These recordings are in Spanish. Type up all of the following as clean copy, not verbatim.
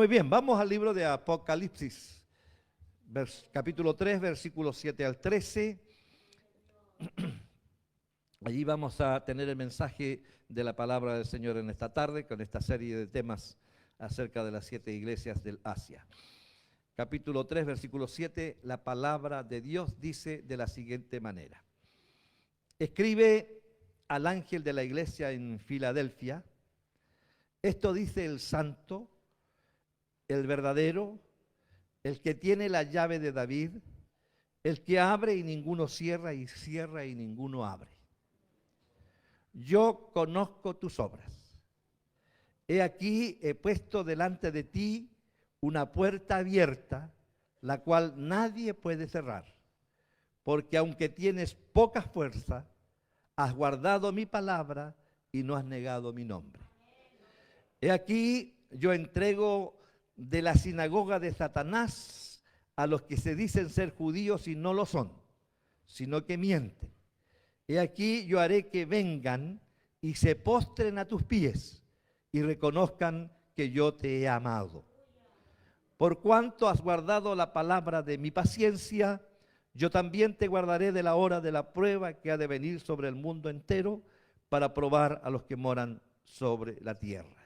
Muy bien, vamos al libro de Apocalipsis, capítulo 3, versículos 7 al 13. Allí vamos a tener el mensaje de la palabra del Señor en esta tarde, con esta serie de temas acerca de las 7 iglesias del Asia. Capítulo 3, versículo 7, la palabra de Dios dice de la siguiente manera. Escribe al ángel de la iglesia en Filadelfia, esto dice el santo, el verdadero, el que tiene la llave de David, el que abre y ninguno cierra, y cierra y ninguno abre. Yo conozco tus obras. He aquí, he puesto delante de ti una puerta abierta, la cual nadie puede cerrar. Porque aunque tienes poca fuerza, has guardado mi palabra y no has negado mi nombre. He aquí, yo entrego de la sinagoga de Satanás a los que se dicen ser judíos y no lo son, sino que mienten. He aquí, yo haré que vengan y se postren a tus pies y reconozcan que yo te he amado. Por cuanto has guardado la palabra de mi paciencia, yo también te guardaré de la hora de la prueba que ha de venir sobre el mundo entero para probar a los que moran sobre la tierra.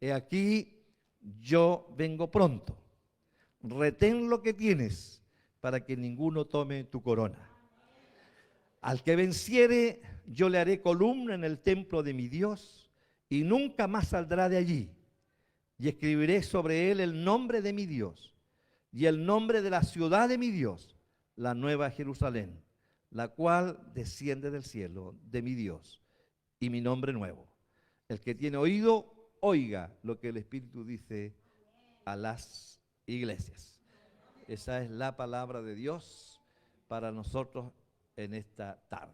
He aquí, yo vengo pronto. Retén lo que tienes para que ninguno tome tu corona. Al que venciere, yo le haré columna en el templo de mi Dios y nunca más saldrá de allí. Y escribiré sobre él el nombre de mi Dios y el nombre de la ciudad de mi Dios, la nueva Jerusalén, la cual desciende del cielo de mi Dios, y mi nombre nuevo. El que tiene oído, oiga lo que el Espíritu dice a las iglesias. Esa es la palabra de Dios para nosotros en esta tarde.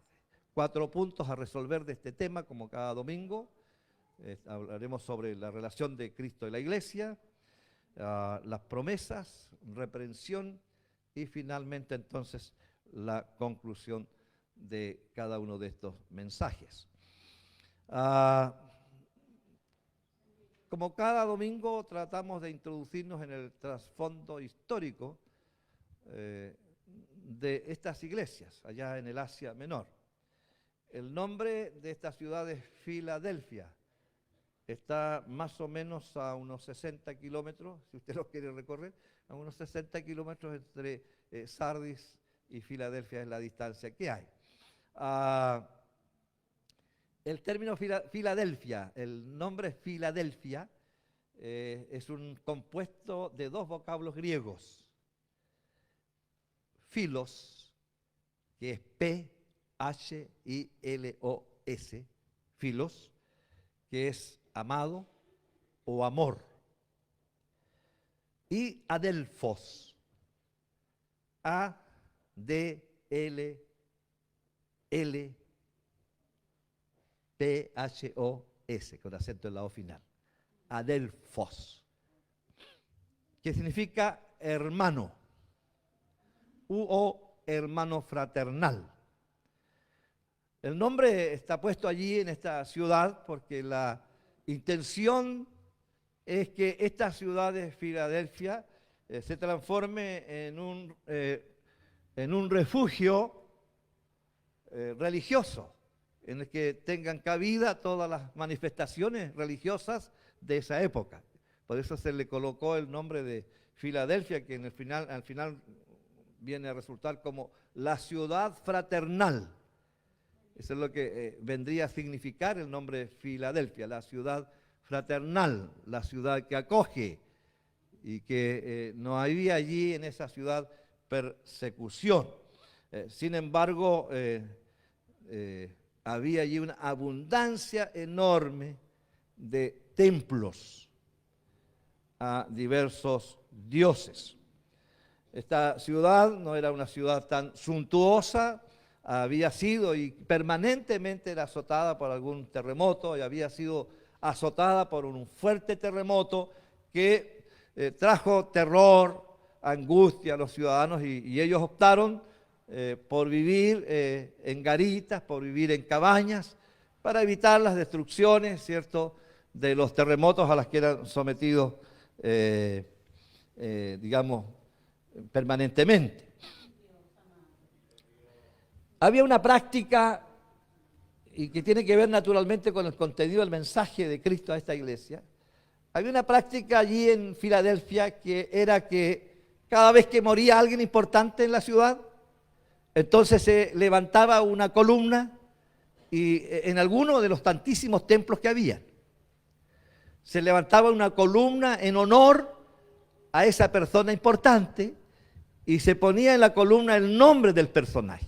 4 puntos a resolver de este tema, como cada domingo. Hablaremos sobre la relación de Cristo y la iglesia, las promesas, reprensión y finalmente entonces la conclusión de cada uno de estos mensajes. Como cada domingo tratamos de introducirnos en el trasfondo histórico de estas iglesias allá en el Asia Menor. El nombre de esta ciudad es Filadelfia. Está más o menos a unos 60 kilómetros, si usted lo quiere recorrer, a unos 60 kilómetros entre Sardis y Filadelfia es la distancia que hay. El término Filadelfia, el nombre Filadelfia, es un compuesto de 2 vocablos griegos. Philos, que es P-H-I-L-O-S, Philos, que es amado o amor. Y Adelphos, A-D-L-L-P-H-O-S, con acento en la O final. Adelphos, que significa hermano, o hermano fraternal. El nombre está puesto allí en esta ciudad porque la intención es que esta ciudad de Filadelfia se transforme en un refugio religioso, en el que tengan cabida todas las manifestaciones religiosas de esa época. Por eso se le colocó el nombre de Filadelfia, que al final viene a resultar como la ciudad fraternal. Eso es lo que vendría a significar el nombre Filadelfia, la ciudad fraternal, la ciudad que acoge, y que no había allí en esa ciudad persecución. Sin embargo, había allí una abundancia enorme de templos a diversos dioses. Esta ciudad no era una ciudad tan suntuosa, había sido y permanentemente era azotada por algún terremoto, y había sido azotada por un fuerte terremoto que trajo terror, angustia a los ciudadanos, y ellos optaron por vivir en garitas, por vivir en cabañas, para evitar las destrucciones, ¿cierto?, de los terremotos a las que eran sometidos digamos, permanentemente. Había una práctica, y que tiene que ver naturalmente con el contenido del mensaje de Cristo a esta iglesia. Había una práctica allí en Filadelfia que era que cada vez que moría alguien importante en la ciudad, entonces se levantaba una columna y en alguno de los tantísimos templos que había, se levantaba una columna en honor a esa persona importante y se ponía en la columna el nombre del personaje.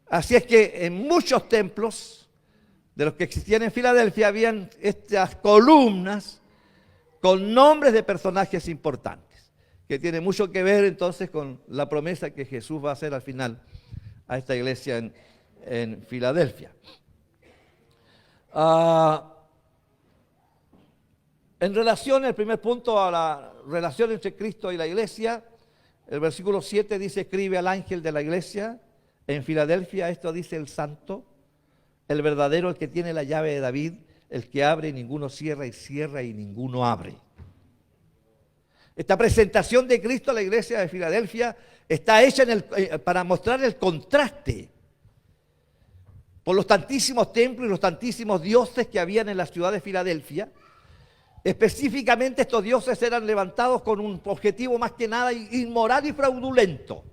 Así es que en muchos templos de los que existían en Filadelfia habían estas columnas con nombres de personajes importantes, que tiene mucho que ver entonces con la promesa que Jesús va a hacer al final a esta iglesia en Filadelfia. En relación, el primer punto, a la relación entre Cristo y la iglesia, el versículo 7 dice: escribe al ángel de la iglesia en Filadelfia, esto dice el santo, el verdadero, el que tiene la llave de David, el que abre y ninguno cierra, y cierra y ninguno abre. Esta presentación de Cristo a la iglesia de Filadelfia está hecha para mostrar el contraste por los tantísimos templos y los tantísimos dioses que habían en la ciudad de Filadelfia. Específicamente estos dioses eran levantados con un objetivo más que nada inmoral y fraudulento.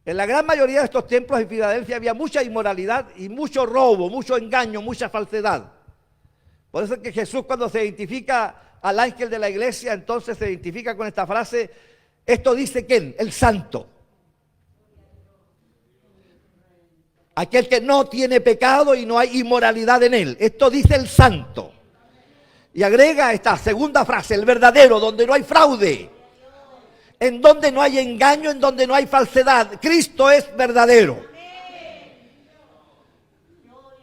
En la gran mayoría de estos templos en Filadelfia había mucha inmoralidad y mucho robo, mucho engaño, mucha falsedad. Por eso es que Jesús, cuando se identifica al ángel de la iglesia, entonces se identifica con esta frase: esto dice ¿quién? El santo. Aquel que no tiene pecado y no hay inmoralidad en él. Esto dice el santo. Y agrega esta segunda frase: el verdadero, donde no hay fraude, en donde no hay engaño, en donde no hay falsedad. Cristo es verdadero.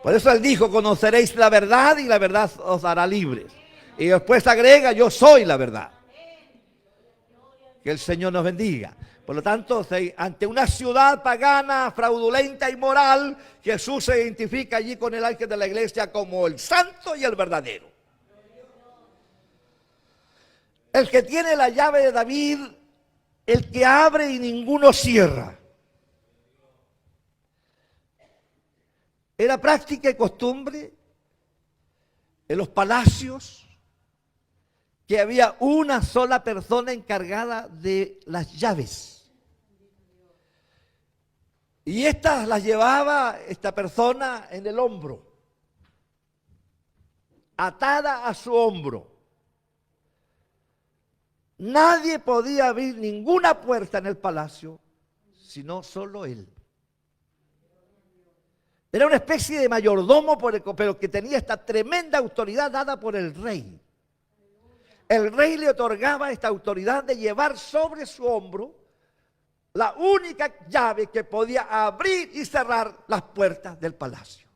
Por eso Él dijo: conoceréis la verdad y la verdad os hará libres. Y después agrega: yo soy la verdad. Que el Señor nos bendiga. Por lo tanto, ante una ciudad pagana, fraudulenta y moral, Jesús se identifica allí con el ángel de la iglesia como el santo y el verdadero. El que tiene la llave de David, el que abre y ninguno cierra. Era práctica y costumbre en los palacios que había una sola persona encargada de las llaves. Y estas las llevaba esta persona en el hombro, atada a su hombro. Nadie podía abrir ninguna puerta en el palacio, sino solo él. Era una especie de mayordomo, pero que tenía esta tremenda autoridad dada por el rey. El rey le otorgaba esta autoridad de llevar sobre su hombro la única llave que podía abrir y cerrar las puertas del palacio.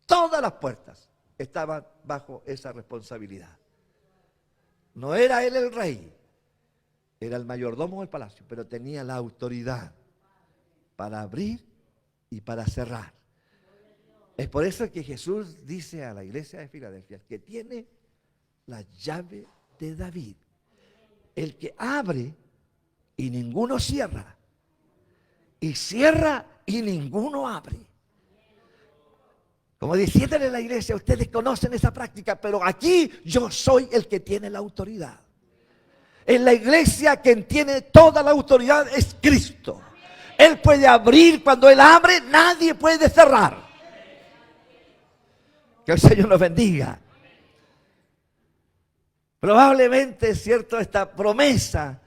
Todas las puertas estaban bajo esa responsabilidad. No era él el rey, era el mayordomo del palacio, pero tenía la autoridad para abrir y para cerrar. Es por eso que Jesús dice a la iglesia de Filadelfia: el que tiene la llave de David, el que abre y ninguno cierra, y cierra y ninguno abre. Como diciéndole a la iglesia: ustedes conocen esa práctica, pero aquí yo soy el que tiene la autoridad. En la iglesia quien tiene toda la autoridad es Cristo. Él puede abrir, cuando Él abre nadie puede cerrar. Que el Señor nos bendiga. Probablemente, es cierto, esta promesa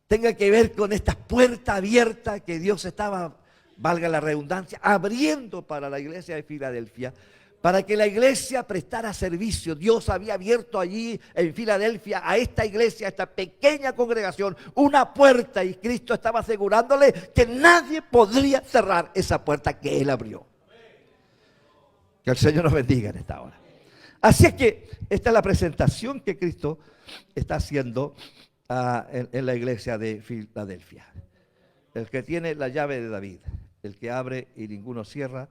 tenga que ver con esta puerta abierta que Dios estaba, valga la redundancia, abriendo para la iglesia de Filadelfia, para que la iglesia prestara servicio. Dios había abierto allí en Filadelfia a esta iglesia, a esta pequeña congregación, una puerta, y Cristo estaba asegurándole que nadie podría cerrar esa puerta que Él abrió. Que el Señor nos bendiga en esta hora. Así es que esta es la presentación que Cristo está haciendo en la iglesia de Filadelfia. El que tiene la llave de David, el que abre y ninguno cierra,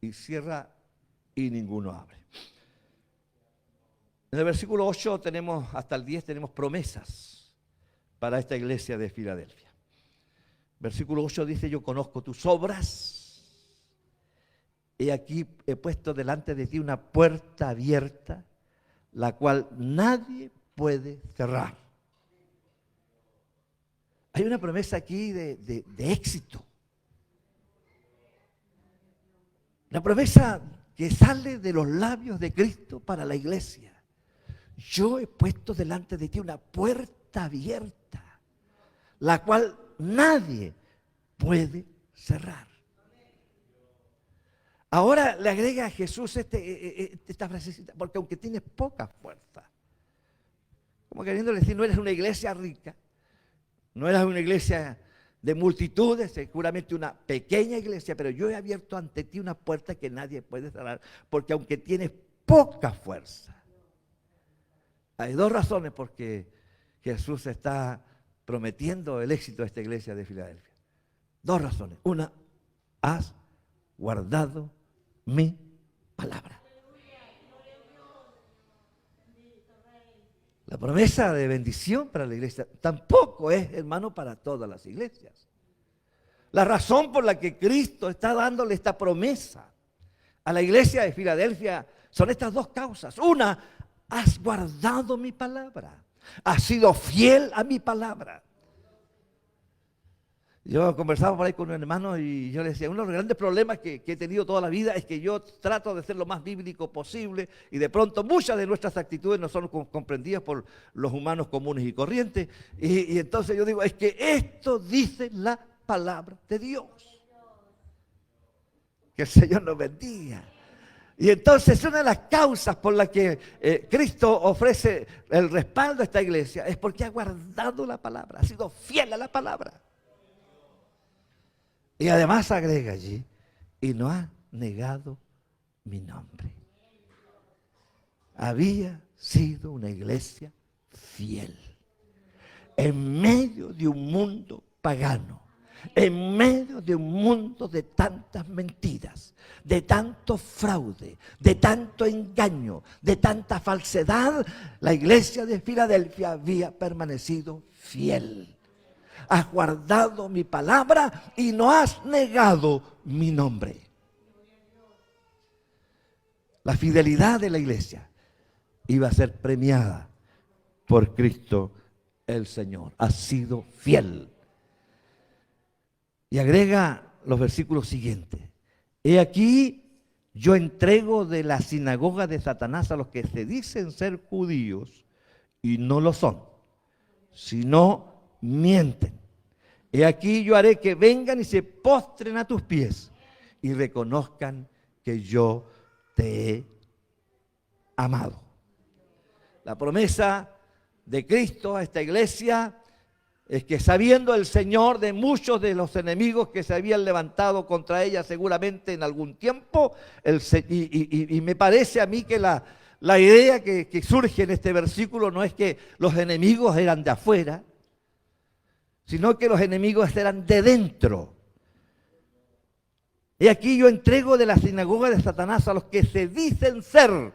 y cierra y ninguno abre. En el versículo 8 tenemos, hasta el 10 tenemos promesas para esta iglesia de Filadelfia. Versículo 8 dice: yo conozco tus obras. He aquí he puesto delante de ti una puerta abierta, la cual nadie puede cerrar. Hay una promesa aquí de éxito. Una promesa que sale de los labios de Cristo para la iglesia. Yo he puesto delante de ti una puerta abierta, la cual nadie puede cerrar. Ahora le agrega a Jesús esta frasecita: porque aunque tienes poca fuerza, como queriéndole decir, no eres una iglesia rica, no eres una iglesia de multitudes, seguramente una pequeña iglesia, pero yo he abierto ante ti una puerta que nadie puede cerrar, porque aunque tienes poca fuerza. Hay dos razones por que Jesús está prometiendo el éxito de esta iglesia de Filadelfia. Dos razones. Una, has guardado mi palabra. La promesa de bendición para la iglesia tampoco es, hermano, para todas las iglesias. La razón por la que Cristo está dándole esta promesa a la iglesia de Filadelfia son estas dos causas. Una, has guardado mi palabra, has sido fiel a mi palabra. Yo conversaba por ahí con un hermano y yo le decía: uno de los grandes problemas que he tenido toda la vida es que yo trato de ser lo más bíblico posible y de pronto muchas de nuestras actitudes no son comprendidas por los humanos comunes y corrientes. Y entonces yo digo: es que esto dice la palabra de Dios. Que el Señor nos bendiga. Y entonces una de las causas por las que Cristo ofrece el respaldo a esta iglesia es porque ha guardado la palabra, ha sido fiel a la palabra. Y además agrega allí: y no ha negado mi nombre. Había sido una iglesia fiel en medio de un mundo pagano, en medio de un mundo de tantas mentiras, de tanto fraude, de tanto engaño, de tanta falsedad. La iglesia de Filadelfia había permanecido fiel. Has guardado mi palabra y no has negado mi nombre. La fidelidad de la iglesia iba a ser premiada por Cristo el Señor. Ha sido fiel. Y agrega los versículos siguientes: he aquí yo entrego de la sinagoga de Satanás a los que se dicen ser judíos y no lo son, sino mienten. He aquí yo haré que vengan y se postren a tus pies y reconozcan que yo te he amado. La promesa de Cristo a esta iglesia es que, sabiendo el Señor de muchos de los enemigos que se habían levantado contra ella seguramente en algún tiempo, y me parece a mí que la idea que surge en este versículo no es que los enemigos eran de afuera, sino que los enemigos eran de dentro. Y aquí yo entrego de la sinagoga de Satanás a los que se dicen ser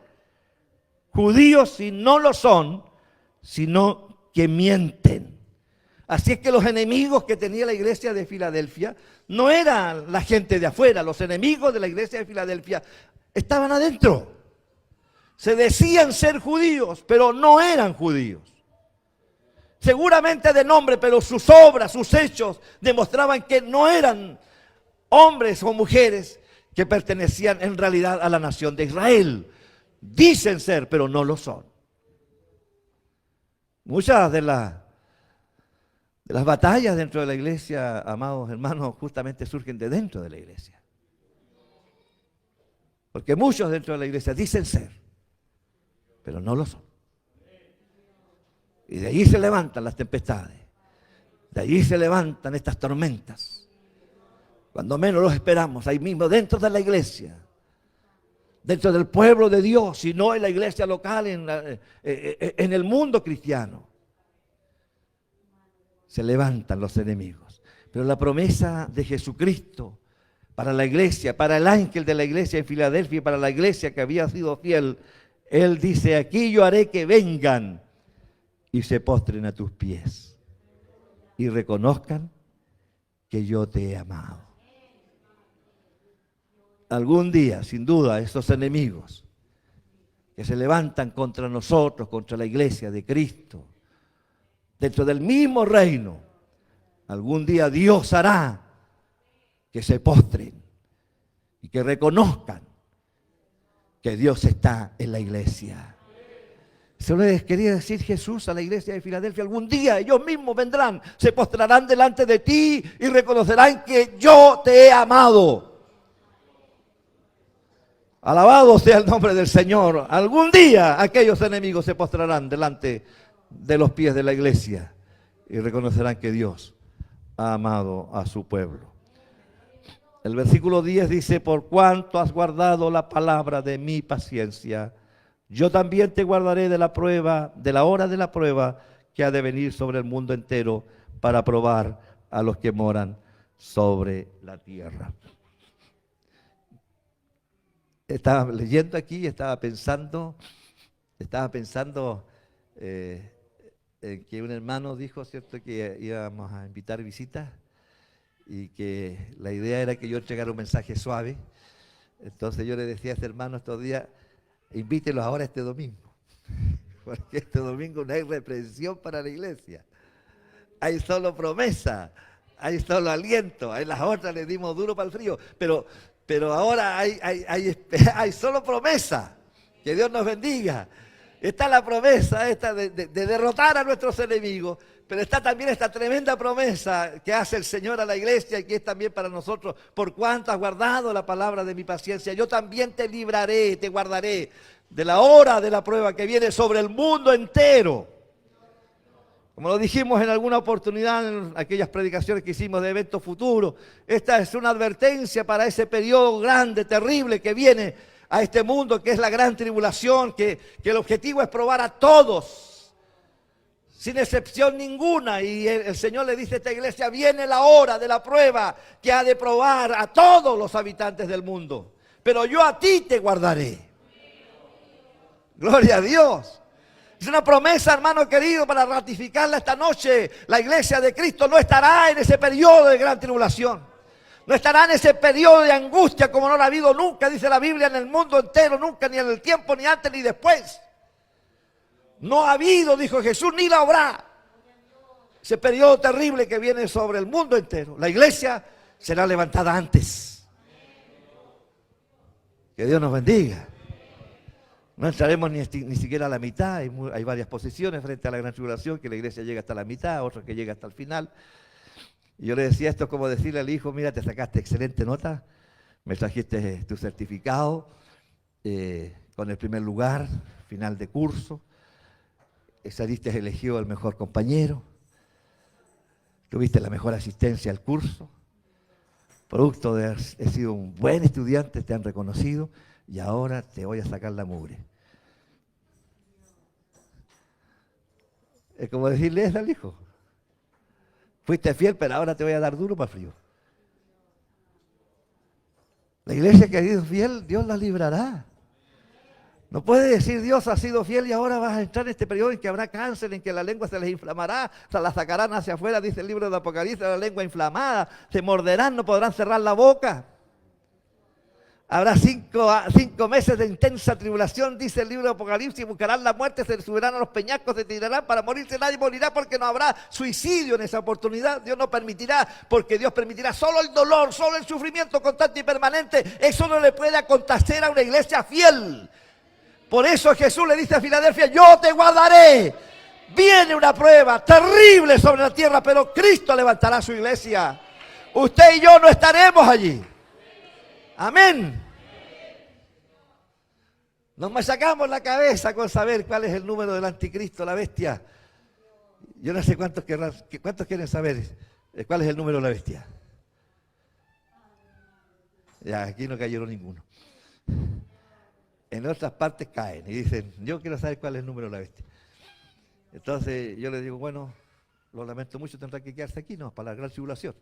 judíos y no lo son, sino que mienten. Así es que los enemigos que tenía la iglesia de Filadelfia no eran la gente de afuera. Los enemigos de la iglesia de Filadelfia estaban adentro. Se decían ser judíos, pero no eran judíos. Seguramente de nombre, pero sus obras, sus hechos demostraban que no eran hombres o mujeres que pertenecían en realidad a la nación de Israel. Dicen ser, pero no lo son. Muchas de las batallas dentro de la iglesia, amados hermanos, justamente surgen de dentro de la iglesia. Porque muchos dentro de la iglesia dicen ser, pero no lo son. Y de allí se levantan las tempestades. De allí se levantan estas tormentas. Cuando menos los esperamos, ahí mismo dentro de la iglesia, dentro del pueblo de Dios, y no en la iglesia local, en el mundo cristiano. Se levantan los enemigos. Pero la promesa de Jesucristo para la iglesia, para el ángel de la iglesia en Filadelfia y para la iglesia que había sido fiel, Él dice, aquí yo haré que vengan y se postren a tus pies y reconozcan que yo te he amado. Algún día, sin duda, esos enemigos que se levantan contra nosotros, contra la iglesia de Cristo, dentro del mismo reino, algún día Dios hará que se postren y que reconozcan que Dios está en la iglesia. Eso les quería decir Jesús a la iglesia de Filadelfia. Algún día ellos mismos vendrán, se postrarán delante de ti y reconocerán que yo te he amado. Alabado sea el nombre del Señor. Algún día aquellos enemigos se postrarán delante de los pies de la iglesia y reconocerán que Dios ha amado a su pueblo. El versículo 10 dice, por cuanto has guardado la palabra de mi paciencia, yo también te guardaré de la prueba, de la hora de la prueba que ha de venir sobre el mundo entero para probar a los que moran sobre la tierra. Estaba leyendo aquí y estaba pensando en que un hermano dijo, ¿cierto?, que íbamos a invitar visitas y que la idea era que yo entregara un mensaje suave. Entonces yo le decía a este hermano estos días, invítelos ahora este domingo, porque este domingo no hay reprensión para la iglesia, hay solo promesa, hay solo aliento, en las otras le dimos duro para el frío, pero ahora hay solo promesa. Que Dios nos bendiga. Está la promesa esta de derrotar a nuestros enemigos, pero está también esta tremenda promesa que hace el Señor a la iglesia y que es también para nosotros. Por cuanto has guardado la palabra de mi paciencia, yo también te libraré, te guardaré de la hora de la prueba que viene sobre el mundo entero. Como lo dijimos en alguna oportunidad en aquellas predicaciones que hicimos de eventos futuros, esta es una advertencia para ese periodo grande, terrible que viene a este mundo, que es la gran tribulación, que el objetivo es probar a todos, sin excepción ninguna. Y el Señor le dice a esta iglesia, viene la hora de la prueba que ha de probar a todos los habitantes del mundo. Pero yo a ti te guardaré. Gloria a Dios. Es una promesa, hermano querido, para ratificarla esta noche. La iglesia de Cristo no estará en ese periodo de gran tribulación. No estará en ese periodo de angustia como no lo ha habido nunca, dice la Biblia, en el mundo entero, nunca, ni en el tiempo, ni antes, ni después. No ha habido, dijo Jesús, ni la habrá. Ese periodo terrible que viene sobre el mundo entero. La iglesia será levantada antes. Que Dios nos bendiga. No entraremos ni siquiera a la mitad, hay varias posiciones frente a la gran tribulación, que la iglesia llega hasta la mitad, otros que llega hasta el final. Y yo le decía, esto es como decirle al hijo, mira, te sacaste excelente nota, me trajiste tu certificado con el primer lugar, final de curso, saliste elegido el mejor compañero, tuviste la mejor asistencia al curso, producto de haber sido un buen estudiante, te han reconocido, y ahora te voy a sacar la mugre. Es como decirle eso al hijo. Fuiste fiel, pero ahora te voy a dar duro para frío. La iglesia que ha sido fiel, Dios la librará. No puede decir Dios ha sido fiel y ahora vas a entrar en este periodo en que habrá cáncer, en que la lengua se les inflamará, se la sacarán hacia afuera, dice el libro de Apocalipsis, la lengua inflamada, se morderán, no podrán cerrar la boca. Habrá cinco meses de intensa tribulación, dice el libro de Apocalipsis, buscarán la muerte, se subirán a los peñascos, se tirarán para morirse, nadie morirá porque no habrá suicidio en esa oportunidad. Dios no permitirá, porque Dios permitirá solo el dolor, solo el sufrimiento constante y permanente. Eso no le puede acontecer a una iglesia fiel. Por eso Jesús le dice a Filadelfia, yo te guardaré. Viene una prueba terrible sobre la tierra, pero Cristo levantará su iglesia. Usted y yo no estaremos allí. Amén. Nos machacamos la cabeza con saber cuál es el número del anticristo, la bestia. Yo no sé cuántos quieren saber cuál es el número de la bestia. Ya, aquí no cayeron ninguno. En otras partes caen y dicen, yo quiero saber cuál es el número de la bestia. Entonces yo les digo, bueno, lo lamento mucho, tendrá que quedarse aquí, no, para la gran tribulación.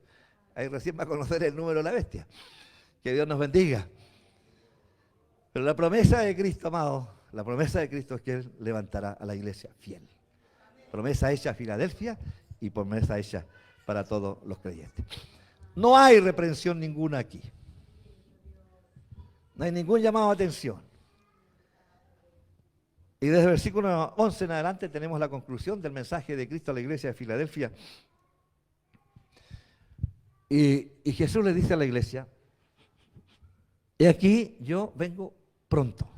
Ahí recién va a conocer el número de la bestia. Que Dios nos bendiga. Pero la promesa de Cristo, amado, La promesa de Cristo es que Él levantará a la iglesia fiel. Promesa hecha a Filadelfia y promesa hecha para todos los creyentes. No hay reprensión ninguna aquí. No hay ningún llamado a atención. Y desde el versículo 11 en adelante tenemos la conclusión del mensaje de Cristo a la iglesia de Filadelfia. Y Jesús le dice a la iglesia: he aquí, yo vengo pronto.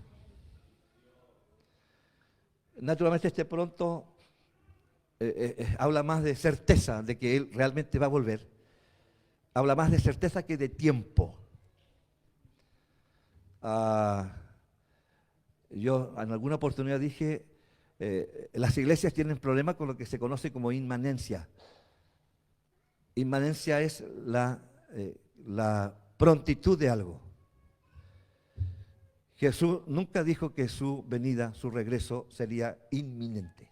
Naturalmente este pronto habla más de certeza de que Él realmente va a volver. Habla más de certeza que de tiempo. Yo en alguna oportunidad dije, las iglesias tienen problemas con lo que se conoce como inmanencia. Inmanencia es la prontitud de algo. Jesús nunca dijo que su venida, su regreso sería inminente.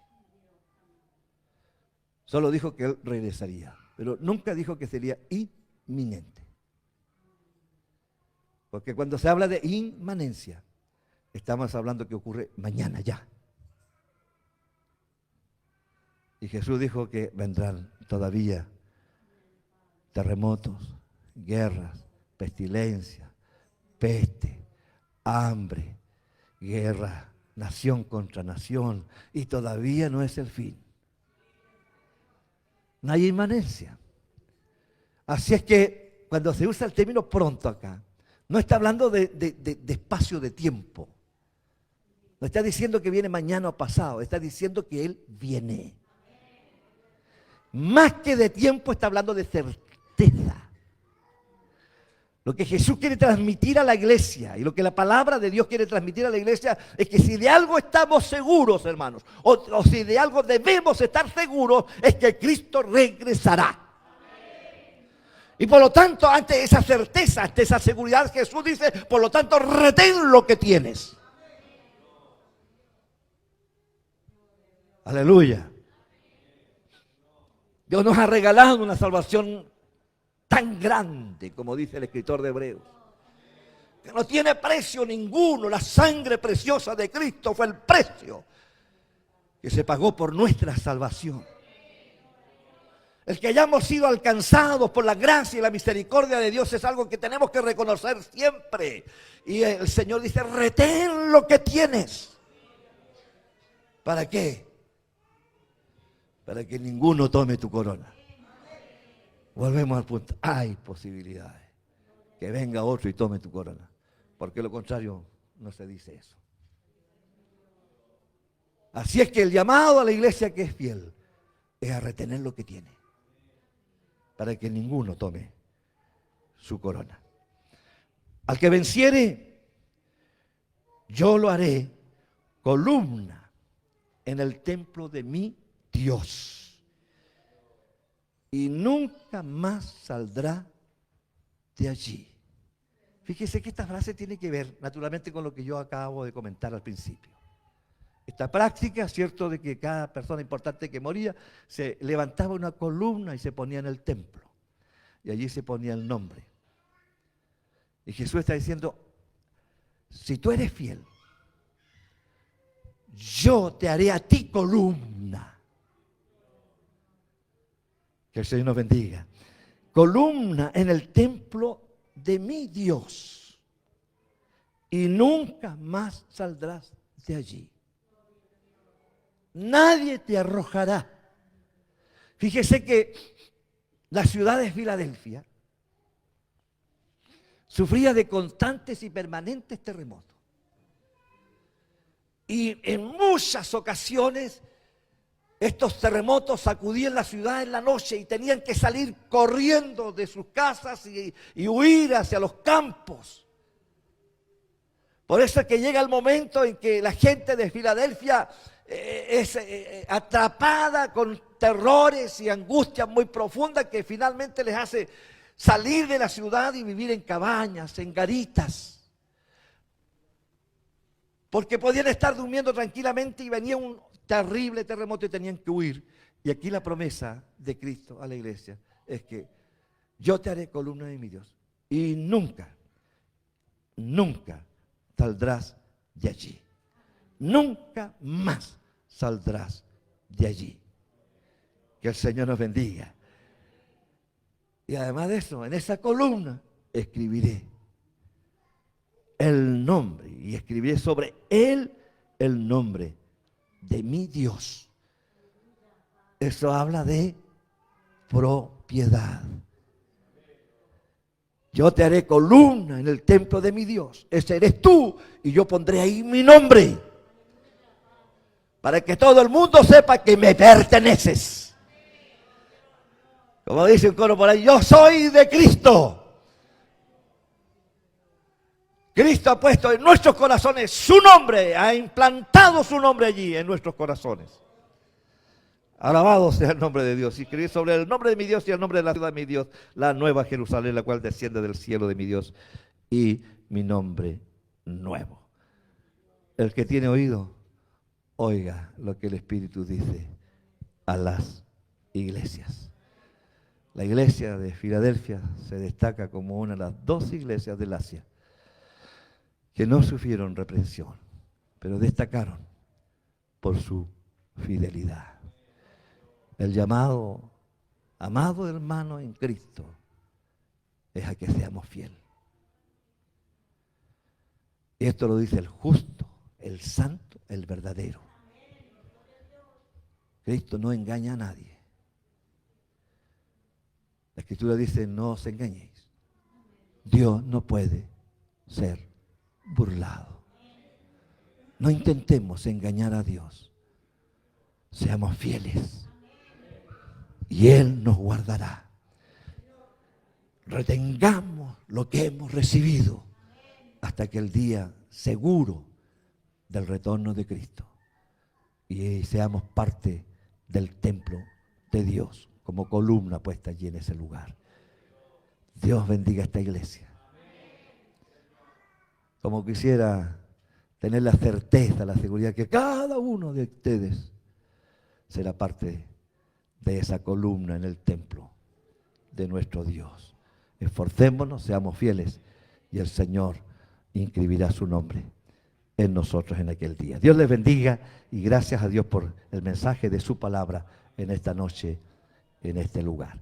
Solo dijo que Él regresaría, pero nunca dijo que sería inminente. Porque cuando se habla de inmanencia, estamos hablando que ocurre mañana ya. Y Jesús dijo que vendrán todavía terremotos, guerras, pestilencias, peste, hambre, guerra, nación contra nación, y todavía no es el fin. No hay inmanencia. Así es que cuando se usa el término pronto acá, no está hablando de espacio de tiempo. No está diciendo que viene mañana o pasado, está diciendo que Él viene. Más que de tiempo está hablando de certeza. Lo que Jesús quiere transmitir a la iglesia y lo que la palabra de Dios quiere transmitir a la iglesia es que si de algo estamos seguros, hermanos, o si de algo debemos estar seguros, es que Cristo regresará. Y por lo tanto, ante esa certeza, ante esa seguridad, Jesús dice, por lo tanto, retén lo que tienes. Aleluya. Dios nos ha regalado una salvación tan grande, como dice el escritor de Hebreos, que no tiene precio ninguno. La sangre preciosa de Cristo fue el precio que se pagó por nuestra salvación. El que hayamos sido alcanzados por la gracia y la misericordia de Dios es algo que tenemos que reconocer siempre. Y el Señor dice, retén lo que tienes. ¿Para qué? Para que ninguno tome tu corona. Volvemos al punto. Hay posibilidades que venga otro y tome tu corona. Porque lo contrario no se dice eso. Así es que el llamado a la iglesia que es fiel es a retener lo que tiene. Para que ninguno tome su corona. Al que venciere, yo lo haré columna en el templo de mi Dios. Y nunca más saldrá de allí. Fíjese que esta frase tiene que ver naturalmente con lo que yo acabo de comentar al principio. Esta práctica, cierto, de que cada persona importante que moría se levantaba una columna y se ponía en el templo. Y allí se ponía el nombre. Y Jesús está diciendo, si tú eres fiel, yo te haré a ti columna. Que el Señor nos bendiga. Columna en el templo de mi Dios. Y nunca más saldrás de allí. Nadie te arrojará. Fíjese que la ciudad de Filadelfia sufría de constantes y permanentes terremotos. Y en muchas ocasiones estos terremotos sacudían la ciudad en la noche y tenían que salir corriendo de sus casas y huir hacia los campos. Por eso es que llega el momento en que la gente de Filadelfia es atrapada con terrores y angustias muy profundas que finalmente les hace salir de la ciudad y vivir en cabañas, en garitas. Porque podían estar durmiendo tranquilamente y venía un terrible terremoto y tenían que huir. Y aquí la promesa de Cristo a la iglesia es que yo te haré columna de mi Dios y nunca, nunca saldrás de allí. nunca más saldrás de allí. Que el Señor nos bendiga. Y además de eso, en esa columna escribiré el nombre y escribiré sobre él el nombre de mi Dios. Eso habla de propiedad. Yo te haré columna en el templo de mi Dios. Ese eres tú y yo pondré ahí mi nombre. Para que todo el mundo sepa que me perteneces. Como dice un coro por ahí, yo soy de Cristo. Cristo ha puesto en nuestros corazones su nombre, ha implantado su nombre allí en nuestros corazones. Alabado sea el nombre de Dios. Y escribí sobre el nombre de mi Dios y el nombre de la ciudad de mi Dios, la nueva Jerusalén, la cual desciende del cielo de mi Dios, y mi nombre nuevo. El que tiene oído, oiga lo que el Espíritu dice a las iglesias. La iglesia de Filadelfia se destaca como una de las 2 iglesias del Asia que no sufrieron reprensión, pero destacaron por su fidelidad. El llamado, amado hermano en Cristo, es a que seamos fieles. Y esto lo dice el justo, el santo, el verdadero. Cristo no engaña a nadie. La Escritura dice, no os engañéis. Dios no puede ser burlado. No intentemos engañar a Dios. Seamos fieles. Y Él nos guardará. Retengamos lo que hemos recibido hasta que el día seguro del retorno de Cristo. Y seamos parte del templo de Dios, como columna puesta allí en ese lugar. Dios bendiga esta iglesia. Como quisiera tener la certeza, la seguridad que cada uno de ustedes será parte de esa columna en el templo de nuestro Dios. Esforcémonos, seamos fieles y el Señor inscribirá su nombre en nosotros en aquel día. Dios les bendiga y gracias a Dios por el mensaje de su palabra en esta noche, en este lugar.